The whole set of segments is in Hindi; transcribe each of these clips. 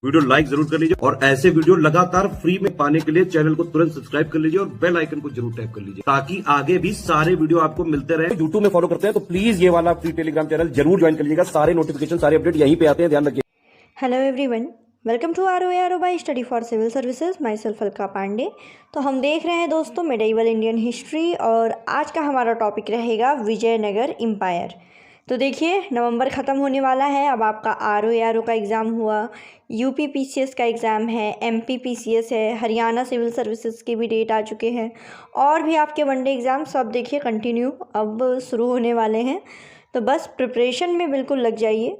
वीडियो लाइक जरूर कर लीजिए और ऐसे वीडियो लगातार फ्री में पाने के लिए चैनल को तुरंत सब्सक्राइब कर लीजिए और बेल आइकन को जरूर टैप कर लीजिए ताकि आगे भी सारे वीडियो आपको मिलते रहे। यूट्यूब में फॉलो करते हैं तो प्लीज ये वाला फ्री टेलीग्राम चैनल जरूर ज्वाइन कर लीजिएगा। सारे नोटिफिकेशन सारे अपडेट यहीं पे आते हैं, ध्यान रखिए। Hello everyone, welcome to ROA by study for civil services. Myself Alka Pandey. तो हम देख रहे हैं दोस्तों मेडिवल इंडियन हिस्ट्री और आज का हमारा टॉपिक रहेगा विजयनगर एम्पायर। तो देखिए नवंबर ख़त्म होने वाला है। अब आपका ROA का एग्ज़ाम हुआ, UP PCS का एग्ज़ाम है, MP PCS है, हरियाणा सिविल सर्विसेज के भी डेट आ चुके हैं और भी आपके वनडे एग्ज़ाम सब देखिए कंटिन्यू अब शुरू होने वाले हैं। तो बस प्रिपरेशन में बिल्कुल लग जाइए।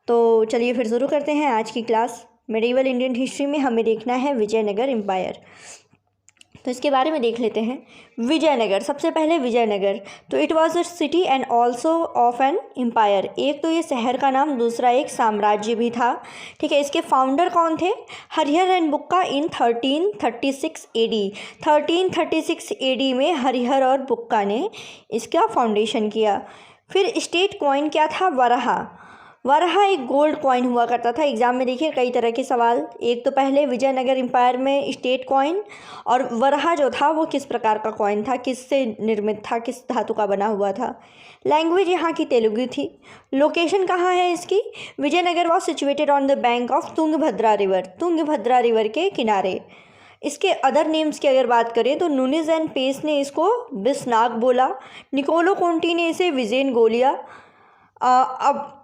तो चलिए फिर शुरू करते हैं आज की क्लास। मेडिवल इंडियन हिस्ट्री में हमें देखना है विजयनगर एम्पायर। तो इसके बारे में देख लेते हैं। विजयनगर, सबसे पहले विजयनगर तो it was a city and also of an empire. एक तो ये शहर का नाम, दूसरा एक साम्राज्य भी था। ठीक है, इसके फाउंडर कौन थे? Harihar and Bukka in 1336 AD। 1336 AD में हरिहर और बुक्का ने इसका फाउंडेशन किया। फिर स्टेट कॉइन क्या था? वराहा। वराहा एक गोल्ड कॉइन हुआ करता था। एग्जाम में देखिए कई तरह के सवाल। एक तो पहले विजयनगर एम्पायर में स्टेट कॉइन और वराहा जो था वो किस प्रकार का कॉइन था, किससे निर्मित था, किस धातु का बना हुआ था। लैंग्वेज यहाँ की तेलुगु थी। लोकेशन कहाँ है इसकी? Vijayanagara was situated on the bank of Tungabhadra river. Tungabhadra river के किनारे। इसके अदर नेम्स की अगर बात करें तो नूनिज एंड पेस ने इसको बिस्नाग बोला, निकोलो कोंटी ने इसे विजेन गोलिया, अब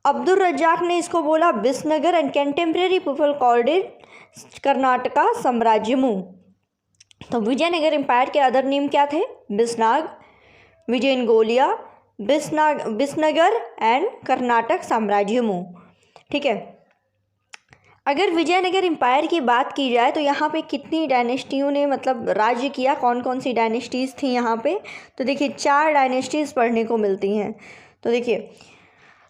अब्दुल रज्जाक ने इसको बोला Bisnagar and contemporary people called it Karnataka साम्राज्यमु। तो विजयनगर एम्पायर के अदर नेम क्या थे? बिसनाग, विजयन गोलिया, बिसनगर एंड कर्नाटक साम्राज्यमु। ठीक है, अगर विजयनगर एम्पायर की बात की जाए तो यहाँ पे कितनी डायनेस्टियों ने मतलब राज्य किया, कौन कौन सी डायनेस्टीज़ थी यहाँ पे? तो देखिए 4 डायनेस्टीज़ पढ़ने को मिलती हैं। तो देखिए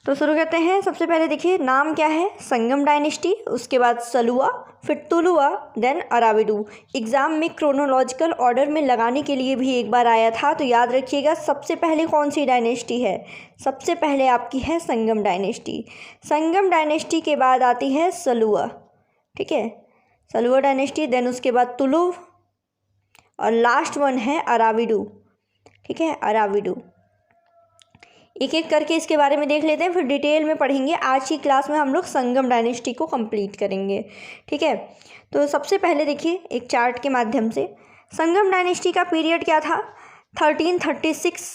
तो शुरू करते हैं। सबसे पहले देखिए नाम क्या है? संगम डायनेस्टी, उसके बाद सलुआ, फिर तुलुआ, देन अराविडू। एग्ज़ाम में क्रोनोलॉजिकल ऑर्डर में लगाने के लिए भी एक बार आया था, तो याद रखिएगा सबसे पहले कौन सी डायनेस्टी है? सबसे पहले आपकी है संगम डायनेस्टी। संगम डायनेस्टी के बाद आती है सलुआ। ठीक है, सलुआ डायनेस्टी, देन उसके बाद तुलु और लास्ट वन है अराविडू। ठीक है, अराविडू। एक एक करके इसके बारे में देख लेते हैं, फिर डिटेल में पढ़ेंगे। आज की क्लास में हम लोग संगम डायनेस्टी को कंप्लीट करेंगे। ठीक है, तो सबसे पहले देखिए एक चार्ट के माध्यम से संगम डायनेस्टी का पीरियड क्या था? 1336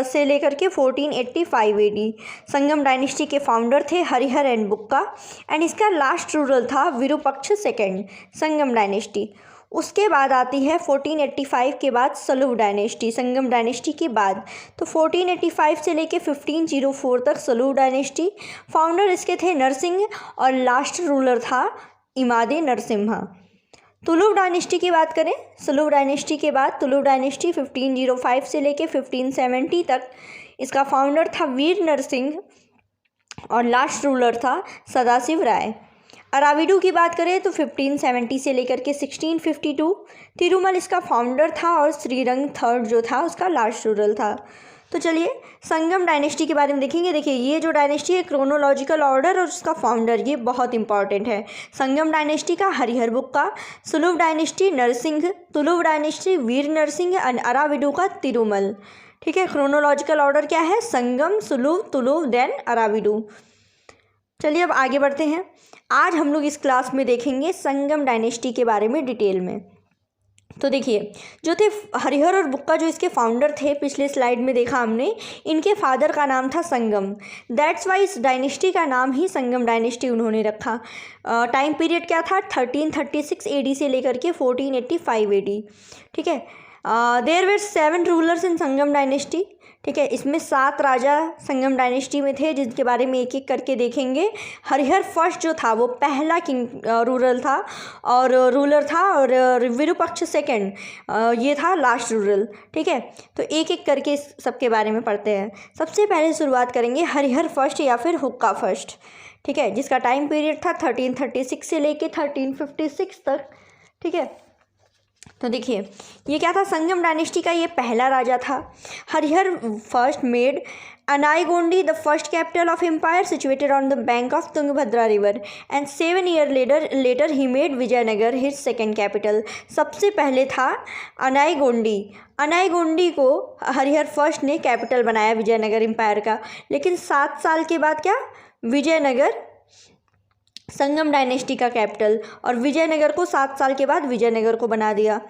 से लेकर के 1485 AD। संगम डायनेस्टी के फाउंडर थे हरिहर एंड बुक्का एंड इसका लास्ट रूलर था विरूपक्ष सेकेंड। संगम डायनेस्टी उसके बाद आती है 1485 के बाद सलुव डायनेस्टी, संगम डायनेस्टी के बाद। तो 1485 से लेके 1504 तक सलुव डायनेस्टी। फाउंडर इसके थे नरसिंह और लास्ट रूलर था इमादे नरसिम्हा। तुलुव डायनेस्टी की बात करें, सलुव डायनेस्टी के बाद तुलुव डायनेस्टी 1505 से लेके 1570 तक। इसका फाउंडर था वीर नरसिंह और लास्ट रूलर था सदाशिव राय। अराविडू की बात करें तो 1570 से लेकर के 1652। तिरुमल इसका फाउंडर था और श्रीरंग थर्ड जो था उसका लास्ट रूलर था। तो चलिए संगम डायनेस्टी के बारे में देखेंगे। देखिए ये जो डायनेस्टी है क्रोनोलॉजिकल ऑर्डर और उसका फाउंडर ये बहुत इंपॉर्टेंट है। संगम डायनेस्टी का हरिहर बुक्का, सुलुव डायनेस्टी नरसिंह, तुलुव डायनेस्टी वीर नरसिंह और अराविडू का तिरुमल। ठीक है, क्रोनोलॉजिकल ऑर्डर क्या है? संगम, सुलुव, तुलुव, देन अराविडू। चलिए अब आगे बढ़ते हैं। आज हम लोग इस क्लास में देखेंगे संगम डायनेस्टी के बारे में डिटेल में। तो देखिए जो थे हरिहर और बुक्का जो इसके फाउंडर थे, पिछले स्लाइड में देखा हमने, इनके फादर का नाम था संगम। दैट्स वाई इस डायनेस्टी का नाम ही संगम डायनेस्टी उन्होंने रखा। टाइम पीरियड क्या था? 1336 AD से लेकर के 1485 AD। ठीक है, there were 7 rulers in Sangama dynasty. ठीक है, इसमें 7 राजा संगम डायनेस्टी में थे जिनके बारे में एक एक करके देखेंगे। हरिहर फर्स्ट जो था वो पहला किंग रूलर था और विरूपक्ष सेकंड ये था लास्ट रूलर। ठीक है, तो एक एक करके सबके बारे में पढ़ते हैं। सबसे पहले शुरुआत करेंगे हरिहर फर्स्ट या फिर हुक्का फर्स्ट। ठीक है, जिसका टाइम पीरियड था 1336 से लेके 1356 तक। ठीक है, तो देखिए ये क्या था? संगम डायनेस्टी का ये पहला राजा था। Harihar first made Anaigondi, the first capital of empire, situated on the bank of Tungabhadra river, and 7 years later he made Vijayanagar his second capital. सबसे पहले था अनाईगोंडी। अनाईगोंडी को हरिहर फर्स्ट ने कैपिटल बनाया विजयनगर एम्पायर का, लेकिन 7 साल के बाद क्या, विजयनगर संगम डायनेस्टी का कैपिटल, और विजयनगर को 7 साल के बाद विजयनगर को बना दिया।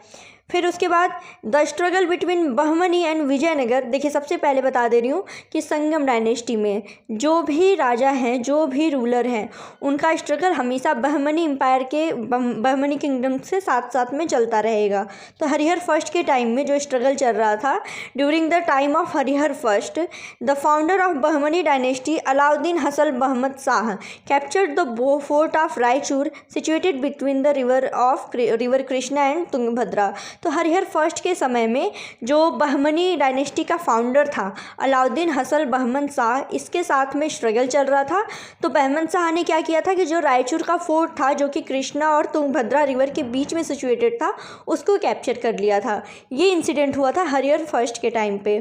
फिर उसके बाद the struggle between Bahmani and Vijayanagara. देखिए सबसे पहले बता दे रही हूँ कि संगम डायनेस्टी में जो भी राजा हैं, जो भी रूलर हैं, उनका स्ट्रगल हमेशा बहमनी एम्पायर के बहमनी किंगडम से साथ साथ में चलता रहेगा। तो हरिहर फर्स्ट के टाइम में जो स्ट्रगल चल रहा था, during the time of Harihara first, the founder of Bahmani dynasty Alauddin Hasan Mahmud Shah captured the fort of Raichur situated between the river Krishna and Tungabhadra. तो हरिहर फर्स्ट के समय में जो बहमनी डायनेस्टी का फाउंडर था अलाउद्दीन हसन महमद शाह, इसके साथ में स्ट्रगल चल रहा था। तो महमद शाह ने क्या किया था कि जो रायचूर का फोर्ट था, जो कि कृष्णा और तुंगभद्रा रिवर के बीच में सिचुएटेड था, उसको कैप्चर कर लिया था। ये इंसिडेंट हुआ था हरिहर फर्स्ट के टाइम पे।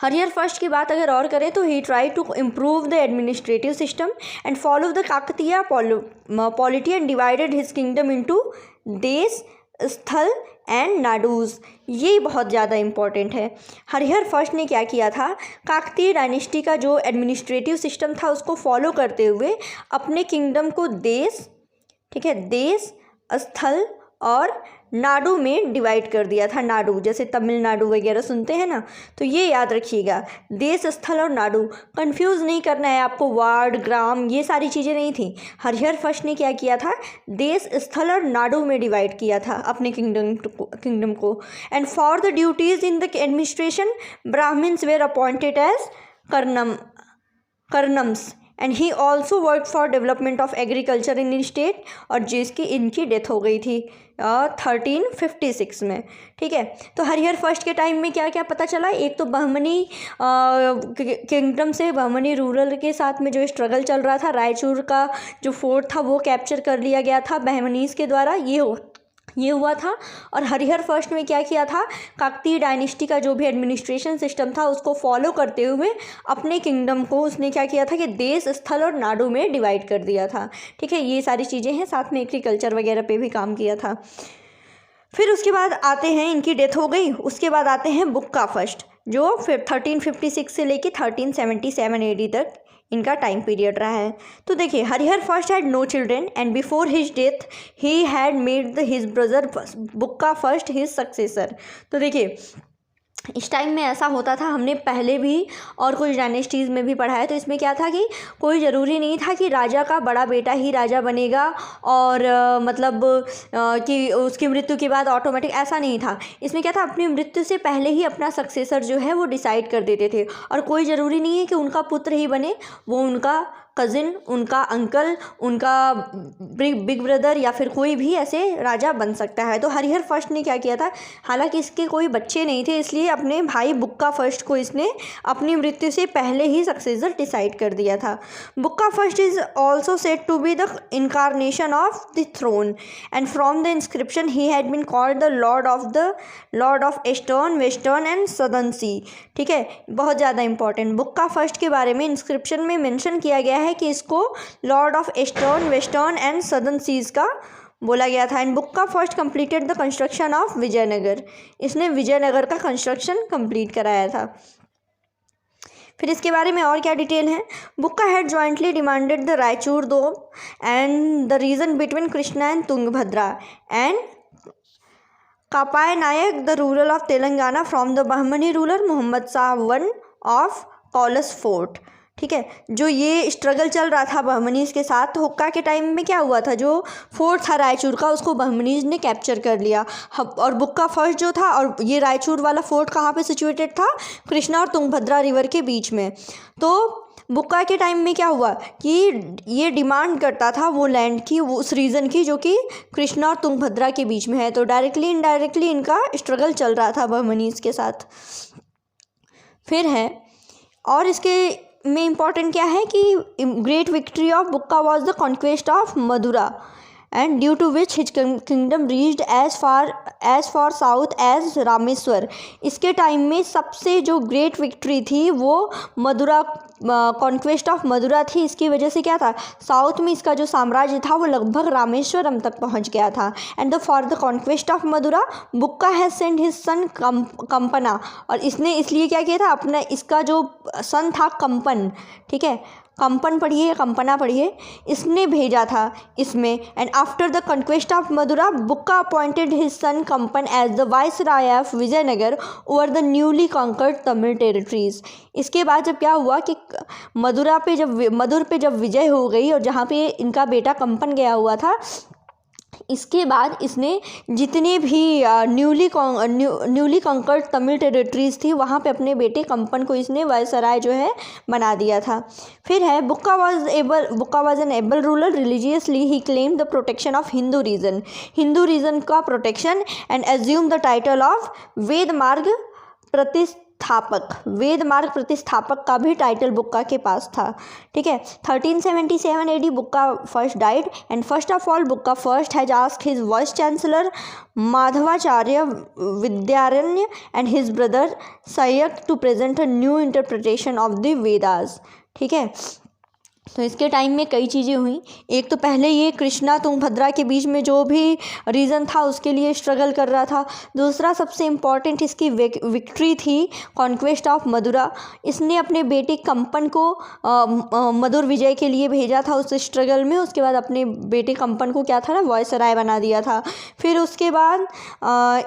हरिहर फर्स्ट की बात अगर और करें तो he try to improve the administrative system and follow the Kakatiya polity and divided his kingdom into desh, sthal and nadus. ये बहुत ज़्यादा इम्पॉर्टेंट है। हरिहर फर्स्ट ने क्या किया था, काकतीय डायनेस्टी का जो एडमिनिस्ट्रेटिव सिस्टम था उसको फॉलो करते हुए अपने किंगडम को देश, ठीक है, देश, स्थल और नाडू में डिवाइड कर दिया था। नाडू जैसे तमिलनाडु वगैरह सुनते हैं ना, तो ये याद रखिएगा, देश, स्थल और नाडू। कंफ्यूज नहीं करना है आपको, वार्ड, ग्राम, ये सारी चीज़ें नहीं थी। हरिहर फर्स्ट ने क्या किया था, देश, स्थल और नाडू में डिवाइड किया था अपने किंगडम को। And for the duties in the administration Brahmans were appointed as karnams and he also work for development of agriculture in state, और जिसकी इनकी डेथ हो गई थी 1356 में। ठीक है, तो हरिहर फर्स्ट के टाइम में क्या क्या पता चला, एक तो बहमनी किंगडम से बहमनी रूरल के साथ में जो स्ट्रगल चल रहा था, रायचूर का जो फोर्ट था वो कैप्चर कर लिया गया था बहमनीज के द्वारा, ये हुआ था। और हरिहर फर्स्ट में क्या किया था, काकतीय डायनेस्टी का जो भी एडमिनिस्ट्रेशन सिस्टम था उसको फॉलो करते हुए अपने किंगडम को उसने क्या किया था कि देश, स्थल और नाडू में डिवाइड कर दिया था। ठीक है, ये सारी चीज़ें हैं, साथ में एग्रीकल्चर वगैरह पे भी काम किया था। फिर उसके बाद आते हैं, इनकी डेथ हो गई, उसके बाद आते हैं बुक्का फर्स्ट, जो फिर 1356 से लेके 1377 AD तक इनका टाइम पीरियड रहा है। तो देखिए, Harihara first had no children and before his death he had made his brother Bukka first his successor. तो देखिए इस टाइम में ऐसा होता था, हमने पहले भी और कुछ डायनेस्टीज़ में भी पढ़ा है। तो इसमें क्या था कि कोई ज़रूरी नहीं था कि राजा का बड़ा बेटा ही राजा बनेगा और कि उसकी मृत्यु के बाद ऑटोमेटिक, ऐसा नहीं था। इसमें क्या था, अपनी मृत्यु से पहले ही अपना सक्सेसर जो है वो डिसाइड कर देते थे, और कोई ज़रूरी नहीं है कि उनका पुत्र ही बने, वो उनका कज़िन, उनका अंकल, उनका बिग ब्रदर या फिर कोई भी ऐसे राजा बन सकता है। तो हरिहर फर्स्ट ने क्या किया था, हालांकि इसके कोई बच्चे नहीं थे, इसलिए अपने भाई बुक्का फर्स्ट को इसने अपनी मृत्यु से पहले ही सक्सेसर डिसाइड कर दिया था। Bukka first is also said to be the incarnation of the throne and from the inscription he had been called the lord of eastern, western and southern sea. ठीक है, बहुत ज़्यादा इंपॉर्टेंट, बुक्का फर्स्ट के बारे में इंस्क्रिप्शन में मेंशन किया गया है कि इसको lord of eastern, western and southern seas का बोला गया था। And Bukka first completed the construction of Vijayanagara, इसने विजयनगर का कंस्ट्रक्शन कंप्लीट कराया था। फिर इसके बारे में और क्या डिटेल है, Bukka had jointly demanded the Raichur doab and the region between Krishna and Tungabhadra and Kapaya Nayak the ruler of Telangana from the Bahmani ruler Mohammad Shah one of Kaulas fort. ठीक है, जो ये स्ट्रगल चल रहा था बहमनीज के साथ, तो हुक्का के टाइम में क्या हुआ था, जो फोर्ट था रायचूर का उसको बहमनीज ने कैप्चर कर लिया। और बुक्का फर्स्ट जो था, और ये रायचूर वाला फोर्ट कहाँ पे सिचुएटेड था, कृष्णा और तुंगभद्रा रिवर के बीच में। तो बुक्का के टाइम में क्या हुआ कि ये डिमांड करता था वो लैंड की, वो उस रीजन की जो कि कृष्णा और तुंगभद्रा के बीच में है। तो डायरेक्टली इनडायरेक्टली इनका स्ट्रगल चल रहा था बहमनीज के साथ। फिर है, और इसके में इम्पॉर्टेंट क्या है कि great victory of Bukka was the conquest of Madura and due to which his kingdom reached as far south as Rameshwar. इसके टाइम में सबसे जो ग्रेट विक्ट्री थी वो मदुरा, कॉन्क्वेस्ट ऑफ मदुरा थी। इसकी वजह से क्या था, साउथ में इसका जो साम्राज्य था वो लगभग रामेश्वरम तक पहुंच गया था। And for the conquest of Madura Bukka has send his son Kampana, और इसने इसलिए क्या किया था, अपना इसका जो सन था कंपन, ठीक है, कंपन पढ़िए, कंपना पढ़िए, इसने भेजा था इसमें। And after the conquest of Madura Bukka appointed his son Kampana as the viceroy of Vijayanagar over the newly conquered Tamil territories. इसके बाद जब क्या हुआ कि मदुर पे जब विजय हो गई और जहाँ पे इनका बेटा कंपन गया हुआ था, इसके बाद इसने जितने भी न्यूली कॉन्कर्ड तमिल टेरिटरीज थी वहाँ पे अपने बेटे कंपन को इसने वायसराय जो है बना दिया था। फिर है Bukka was an able ruler, religiously he claim the protection of Hindu region का protection and assume the title of Veda Marga Pratisthapaka का भी टाइटल बुक्का के पास था, ठीक है। 1377 AD Bukka first died and first of all Bukka first has asked his vice chancellor Madhavacharya Vidyaranya and his brother Sayana to present a new interpretation of the Vedas, ठीक है। तो इसके टाइम में कई चीज़ें हुई। एक तो पहले ये कृष्णा तुंगभद्रा के बीच में जो भी रीज़न था उसके लिए स्ट्रगल कर रहा था। दूसरा सबसे इम्पॉर्टेंट इसकी विक्ट्री थी, कॉन्क्वेस्ट ऑफ मदुरा। इसने अपने बेटे कंपन को मधुर विजय के लिए भेजा था उस स्ट्रगल में। उसके बाद अपने बेटे कंपन को क्या था ना, वायसराय बना दिया था। फिर उसके बाद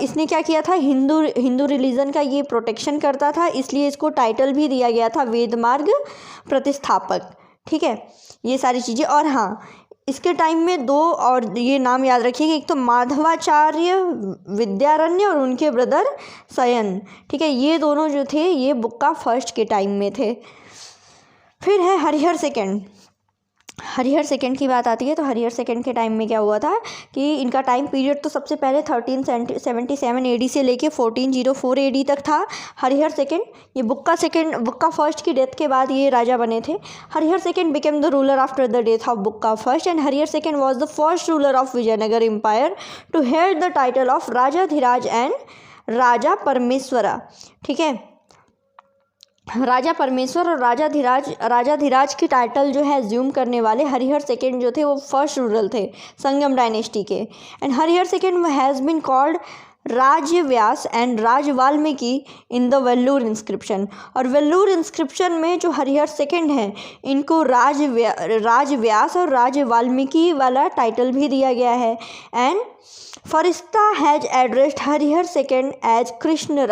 इसने क्या किया था, हिंदू रिलीजन का ये प्रोटेक्शन करता था, इसलिए इसको टाइटल भी दिया गया था वेद मार्ग प्रतिस्थापक, ठीक है। ये सारी चीज़ें। और हाँ, इसके टाइम में दो और ये नाम याद रखिएगा, एक तो माधवाचार्य विद्यारण्य और उनके ब्रदर सयन, ठीक है। ये दोनों जो थे ये बुक्का फर्स्ट के टाइम में थे। फिर है हरिहर सेकंड की बात आती है। तो हरिहर सेकंड के टाइम में क्या हुआ था कि इनका टाइम पीरियड तो सबसे पहले 1377 AD से लेके 1404 AD तक था। हरिहर सेकंड, ये बुक्का फर्स्ट की डेथ के बाद ये राजा बने थे। Harihara second became the ruler after the death of Bukka first and Harihara second was the first ruler of Vijayanagar empire to held the title of Rajadhiraja and Raja Parameshwara, ठीक है। राजा परमेश्वर और राजाधिराज की टाइटल जो है एज्यूम करने वाले हरिहर सेकंड जो थे वो फर्स्ट रूलर थे संगम डायनेस्टी के। And Harihara second has been called Rajavyasa and Raj Valmiki in the Vellore inscription. और वेल्लूर इंस्क्रिप्शन में जो हरिहर सेकंड हैं इनको राजव्यास और राज वाल्मीकि वाला टाइटल भी दिया गया है। And Firishta has addressed Harihara second as Krishna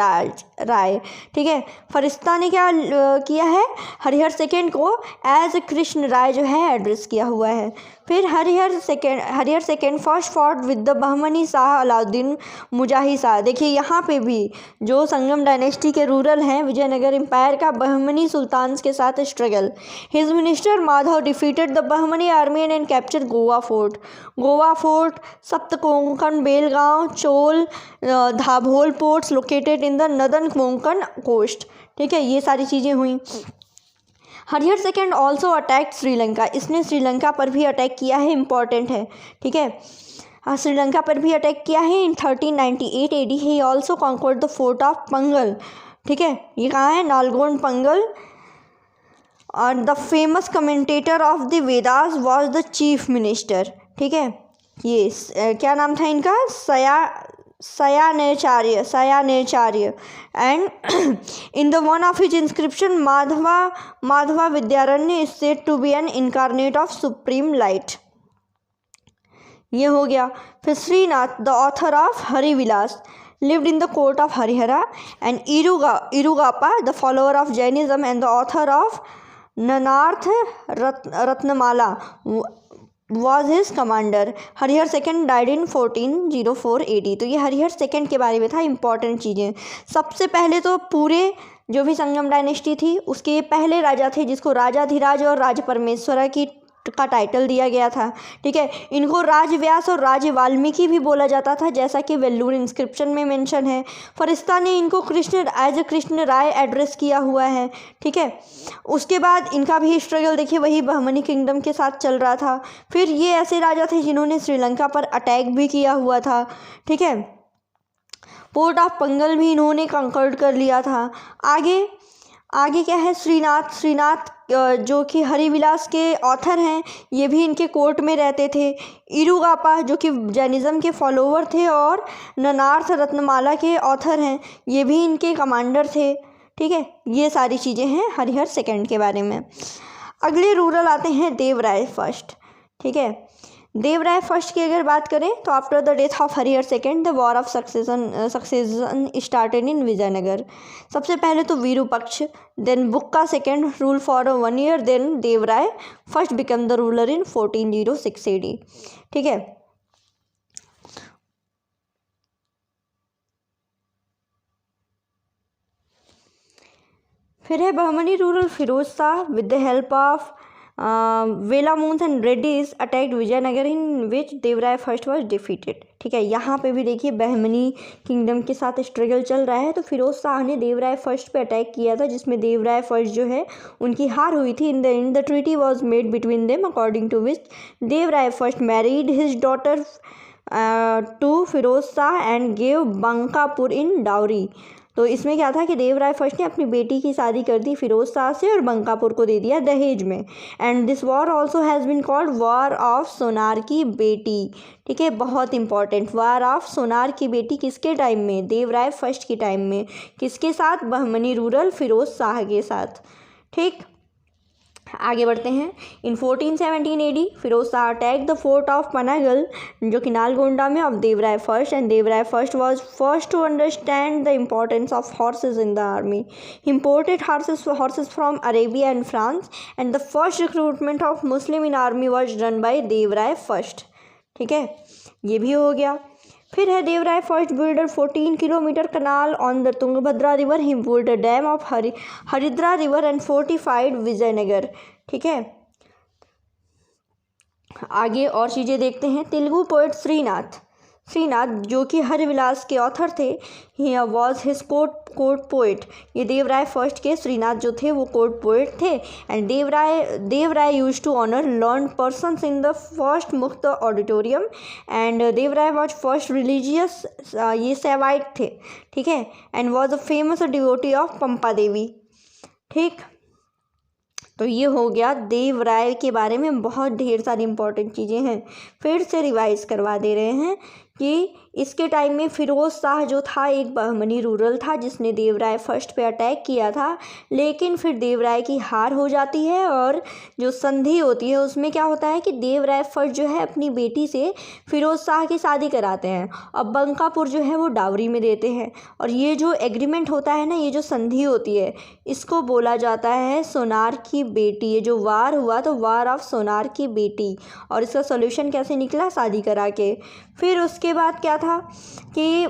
Raya, ठीक है। फरिश्ता ने क्या किया है, हरिहर सेकंड को एज कृष्ण राय जो है एड्रेस किया हुआ है। फिर Harihara second first fought with the Bahmani Shah Alauddin Mujahid Shah. देखिए यहाँ पे भी जो संगम डायनेस्टी के रूरल हैं विजयनगर एम्पायर का बहमनी सुल्तान के साथ struggle. His minister Madhav defeated the Bahmani army and capture Goa fort, Saptakonkan, Belgaum, Chaul, Dabhol ports located in the northern Konkan coast, ठीक है। ये सारी चीज़ें हुई। Harihara second also attack Sri Lanka, इसने श्रीलंका पर भी अटैक किया है, इम्पॉर्टेंट है, ठीक है। श्रीलंका पर भी अटैक किया है। In 1398 AD he also conquered the fort of Pangal, ठीक है। ये कहाँ है, नालगोंड पंगल। और the famous commentator of the Vedas was the chief minister, ठीक है। ये क्या नाम था इनका, Sayanacharya. And in the one of his inscription Madhava Vidyaranya is said to be an incarnate of supreme light. ये हो गया। फिर Srinath the author of Harivilas lived in the court of Harihara and Irugapa the follower of Jainism and the author of Nanarth Ratnamala was his commander. Harihar second died in 1404 AD। तो ये हरिहर सेकंड के बारे में था, इंपॉर्टेंट चीज़ें। सबसे पहले तो पूरे जो भी संगम डायनेस्टी थी उसके पहले राजा थे जिसको राजाधिराज और राज परमेश्वरा की का टाइटल दिया गया था। ठीक है, इनको राज व्यास और राज वाल्मीकि भी बोला जाता था, जैसा कि वेल्लूर इंस्क्रिप्शन में मेंशन है। फरिश्ता ने इनको Krishna as a Krishna Raya address किया हुआ है। ठीक है, उसके बाद इनका भी स्ट्रगल देखिए वही बहमनी किंगडम के साथ चल रहा था। फिर ये ऐसे राजा थे जिन्होंने श्रीलंका पर अटैक भी किया हुआ था। ठीक है, पोर्ट ऑफ पंगल भी इन्होंने कंकर्ड कर लिया था। आगे क्या है, श्रीनाथ जो कि हरिविलास के ऑथर हैं, ये भी इनके कोर्ट में रहते थे। इरुगापा जो कि जैनिज़्म के फॉलोवर थे और ननार्थ रत्नमाला के ऑथर हैं, ये भी इनके कमांडर थे। ठीक है, ये सारी चीज़ें हैं हरिहर सेकंड के बारे में। अगले रूरल आते हैं देवराय फर्स्ट। ठीक है, देवराय फर्स्ट की अगर बात करें तो after the death of Harihara second the war of succession started in Vijayanagar. सबसे पहले तो Virupaksha, then Bukka second rule for 1 year, then Devaraya first become the ruler in 1406 AD। ठीक है, फिर है Bahmani ruler Firoz Shah with the help of वेलामुंथ and Reddys attacked Vijayanagar in which Devaraya first was defeated. ठीक है, यहाँ पे भी देखिए बहमनी किंगडम के साथ स्ट्रगल चल रहा है, तो फिरोज शाह ने देवराय फर्स्ट पे अटैक किया था, जिसमें देवराय फर्स्ट जो है उनकी हार हुई थी। In the treaty was made between them according to which Devaraya first married his daughter to Firoz Shah and gave Bankapur in dowry. तो इसमें क्या था कि देवराय फर्स्ट ने अपनी बेटी की शादी कर दी फिरोज शाह से और बंकापुर को दे दिया दहेज में। And this war also has been called war of सोनार की बेटी। ठीक है, बहुत इंपॉर्टेंट, वॉर ऑफ सोनार की बेटी किसके टाइम में, देवराय फर्स्ट के टाइम में। किसके साथ, बहमनी रूरल फिरोज शाह के साथ। ठीक, आगे बढ़ते हैं। In 1417 AD Firoz Shah attack the fort of Panagal जो कि नालगोंडा में of Devaraya first, and Devaraya first was first to understand the importance of horses in the army. Imported horses from Arabia and France, and the first recruitment of Muslim in army was done by Devaraya first. ठीक है, ये भी हो गया। फिर है Devaraya first builder 14 kilometre canal on the Tungabhadra river, he build a dam of हरिद्रा रिवर एंड फोर्टिफाइड विजयनगर। ठीक है, आगे और चीज़ें देखते हैं। तेलुगु पोएट श्रीनाथ जो कि हरिविलास के ऑथर थे, he was his court poet. ये देवराय फर्स्ट के श्रीनाथ जो थे वो कोर्ट पोएट थे। And Devaraya use to honour learn persons in the first Mukta auditorium, and Devaraya was first religious, ये सेवाइट थे। ठीक है, and was a famous devotee of Pampa Devi. ठीक, तो ये हो गया देवराय के बारे में, बहुत ढेर सारी इंपॉर्टेंट चीज़ें हैं। फिर से रिवाइज करवा दे रहे हैं कि इसके टाइम में फिरोज शाह जो था एक बहमनी रूरल था जिसने देवराय फर्स्ट पे अटैक किया था, लेकिन फिर देवराय की हार हो जाती है और जो संधि होती है उसमें क्या होता है कि देवराय फर्स्ट जो है अपनी बेटी से फिरोज शाह की शादी कराते हैं और बंकापुर जो है वो डावरी में देते हैं। और ये जो एग्रीमेंट होता है ना, ये जो संधि होती है, इसको बोला जाता है सोनार की बेटी। ये जो वार हुआ तो वार ऑफ सोनार की बेटी, और इसका सोल्यूशन कैसे निकला, शादी करा के। फिर उसके बाद क्या था कि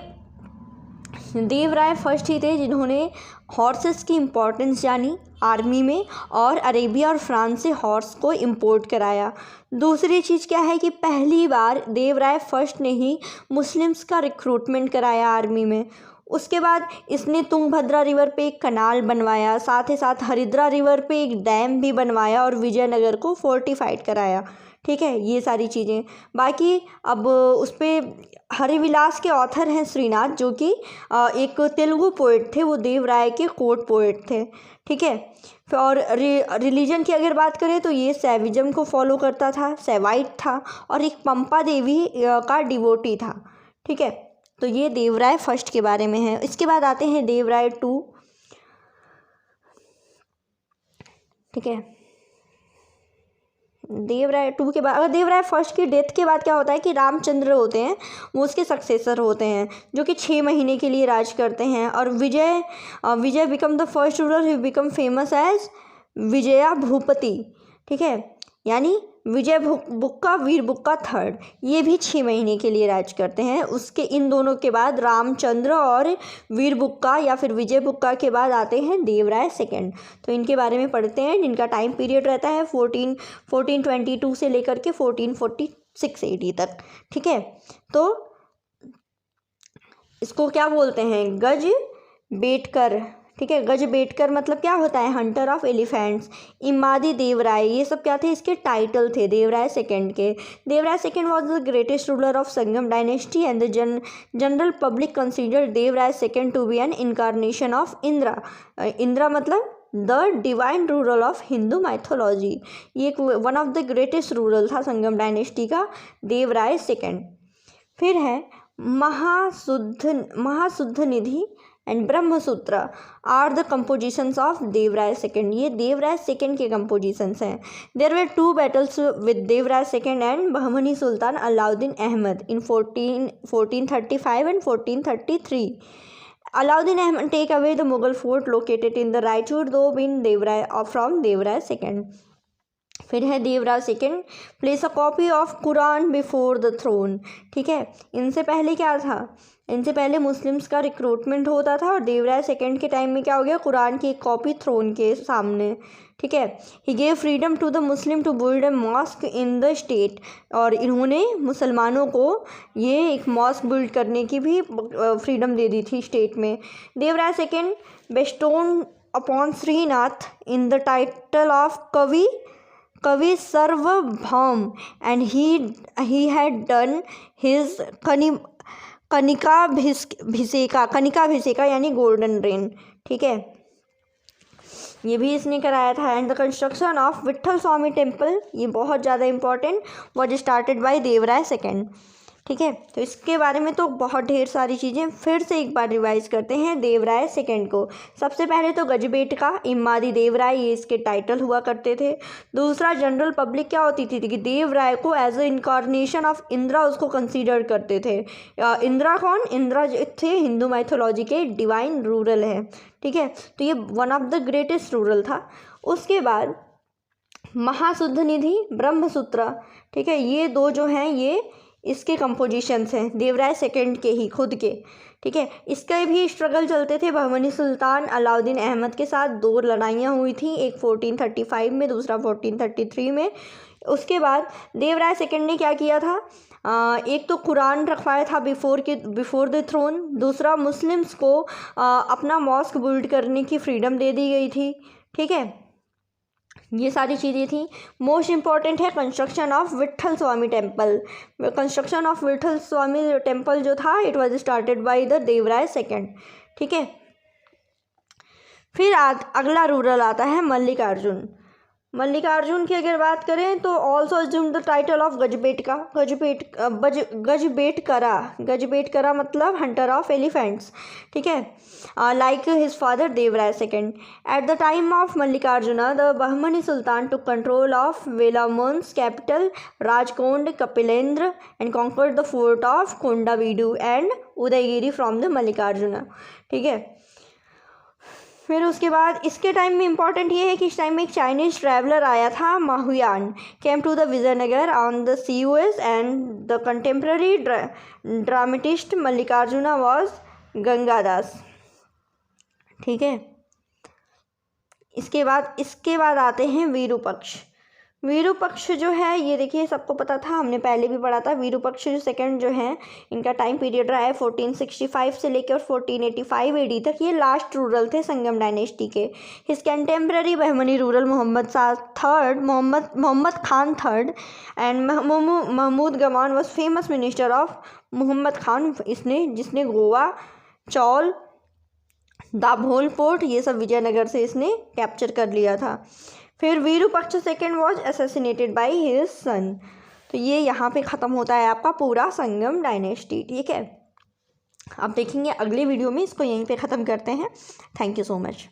देवराय फर्स्ट ही थे जिन्होंने हॉर्सेस की इम्पोर्टेंस जानी आर्मी में, और अरेबिया और फ्रांस से हॉर्स को इंपोर्ट कराया। दूसरी चीज़ क्या है कि पहली बार देवराय फर्स्ट ने ही मुस्लिम्स का रिक्रूटमेंट कराया आर्मी में। उसके बाद इसने तुंगभद्रा रिवर पे एक कनाल बनवाया, साथ ही साथ हरिद्रा रिवर पे एक डैम भी बनवाया और विजयनगर को फोर्टिफाइड कराया। ठीक है, ये सारी चीज़ें। बाकी अब उस पर हरिविलास के ऑथर हैं श्रीनाथ जो कि एक तेलुगु पोएट थे, वो देवराय के कोर्ट पोएट थे। ठीक है, और रिलीजन की अगर बात करें तो ये सैविज्म को फॉलो करता था, सेवाइट था, और एक पंपा देवी का डिवोटी था। ठीक है, तो ये देवराय फर्स्ट के बारे में है। इसके बाद आते हैं देवराय टू। ठीक है, देवराय टू के बाद, अगर देवराय फर्स्ट की डेथ के बाद क्या होता है कि रामचंद्र होते हैं वो उसके सक्सेसर होते हैं जो कि 6 महीने के लिए राज करते हैं। और Vijaya become the first ruler, he become famous as Vijaya Bhupati. ठीक है, यानी विजय बुक्का वीर बुक्का थर्ड, ये भी 6 महीने के लिए राज करते हैं। उसके इन दोनों के बाद रामचंद्र और वीर बुक्का या फिर विजय बुक्का के बाद आते हैं देवराय सेकंड। तो इनके बारे में पढ़ते हैं, जिनका टाइम पीरियड रहता है 1422 से लेकर के 1446 AD तक। ठीक है, तो इसको क्या बोलते हैं, गज बेटकर। ठीक है, गज बेटकर मतलब क्या होता है, हंटर ऑफ एलिफेंट्स। इमादी देवराय, ये सब क्या थे, इसके टाइटल थे देवराय सेकंड के। Devaraya second was the greatest ruler of Sangam dynasty and the general public consider Devaraya second to be an incarnation of Indra. Indra मतलब the divine ruler of Hindu mythology. ये एक one of the greatest ruler था संगम डायनेस्टी का, देवराय सेकंड। फिर है Mahashuddha Nidhi and Brahmasutra are the compositions of Devaraya second. ये देवराय सेकंड के कंपोजिशंस हैं। There were 2 battles with Devaraya second and Bahmani sultan Alauddin Ahmad in 1435 and 1433। Alauddin Ahmad take away the Mughal fort located in the Raichur though in Devrai from Devrai second. फिर है Devaraya second place a copy of Quran before the throne. ठीक है, इनसे पहले क्या था, इनसे पहले मुस्लिम्स का रिक्रूटमेंट होता था और देवराय सेकंड के टाइम में क्या हो गया, कुरान की एक कॉपी थ्रोन के सामने। ठीक है, he gave freedom to the Muslim to build a mosque in the state, और इन्होंने मुसलमानों को ये एक मॉस्क बिल्ड करने की भी फ्रीडम दे दी थी स्टेट में। Devaraya second bestowed upon Srinatha in the title of Kavi Sarvabhaum and he had done his Kanakabhisheka यानी गोल्डन रेन। ठीक है, ये भी इसने कराया था। And the construction of Vitthal Swami temple, ये बहुत ज़्यादा important, was started by Devaraya second. ठीक है, तो इसके बारे में तो बहुत ढेर सारी चीज़ें फिर से एक बार रिवाइज करते हैं देवराय सेकंड को। सबसे पहले तो गजबेट का इमादी देवराय, ये इसके टाइटल हुआ करते थे। दूसरा, जनरल पब्लिक क्या होती थी कि देवराय को as a incarnation of Indra उसको कंसीडर करते थे। इंद्रा कौन, इंद्रा जो थे हिंदू माइथोलॉजी के डिवाइन रूरल है। ठीक है, तो ये one of the greatest ruler था। उसके बाद महाशुद्ध निधि, ब्रह्मसूत्र। ठीक है, ये दो जो हैं ये इसके कंपोजिशंस हैं देवराय सेकंड के ही खुद के। ठीक है, इसके भी स्ट्रगल चलते थे बहमनी सुल्तान अलाउद्दीन अहमद के साथ। 2 लड़ाइयाँ हुई थी, एक 1435 में, दूसरा 1433 में। उसके बाद देवराय सेकंड ने क्या किया था, एक तो कुरान रखवाया था बिफोर द थ्रोन। दूसरा, मुस्लिम्स को अपना मॉस्क बिल्ड करने की फ्रीडम दे दी गई थी। ठीक है, ये सारी चीज़ें थी। मोस्ट इम्पॉर्टेंट है construction of Vitthal Swami temple. Construction of Vitthal Swami temple जो था it was started by the Devaraya second. ठीक है, फिर अगला रूरल आता है मल्लिकार्जुन। मल्लिकार्जुन की अगर बात करें तो also assume the title of Gajabetka. Gajabetekara मतलब हंटर ऑफ एलिफेंट्स। ठीक है, like his father Devaraya second. At the time of Mallikarjuna the Bahmani sultan took control of वेलामुन्स capital Rajakonda Kapilendra and conquered the fort of Kondavidu and Udayagiri from the Mallikarjuna. ठीक है, फिर उसके बाद इसके टाइम में इम्पॉर्टेंट ये है कि इस टाइम में एक चाइनीज़ ट्रैवलर आया था, Ma Huan came to the Vijayanagar on the सीयूएस and the contemporary dramatist Mallikarjuna was Gangadas. ठीक है, इसके बाद आते हैं वीरूपक्ष। वीरूपक्ष जो है ये देखिए सबको पता था, हमने पहले भी पढ़ा था। वीरूपक्ष जो सेकंड जो है इनका टाइम पीरियड रहा है 1465 से लेकर 1485 AD तक। ये लास्ट रूरल थे संगम डायनेस्टी के। His contemporary Bahmani ruler Mohammad Khan third and Mahmud Gawan was famous minister of Mohammad Khan, जिसने गोवा, चौल, दाभोल पोर्ट ये सब विजयनगर से इसने कैप्चर कर लिया था। फिर Virupaksha second was assassinated by his son. तो ये यहाँ पे ख़त्म होता है आपका पूरा संगम डायनेस्टी। ठीक है, अब देखेंगे अगले वीडियो में, इसको यहीं पे ख़त्म करते हैं। Thank you so much.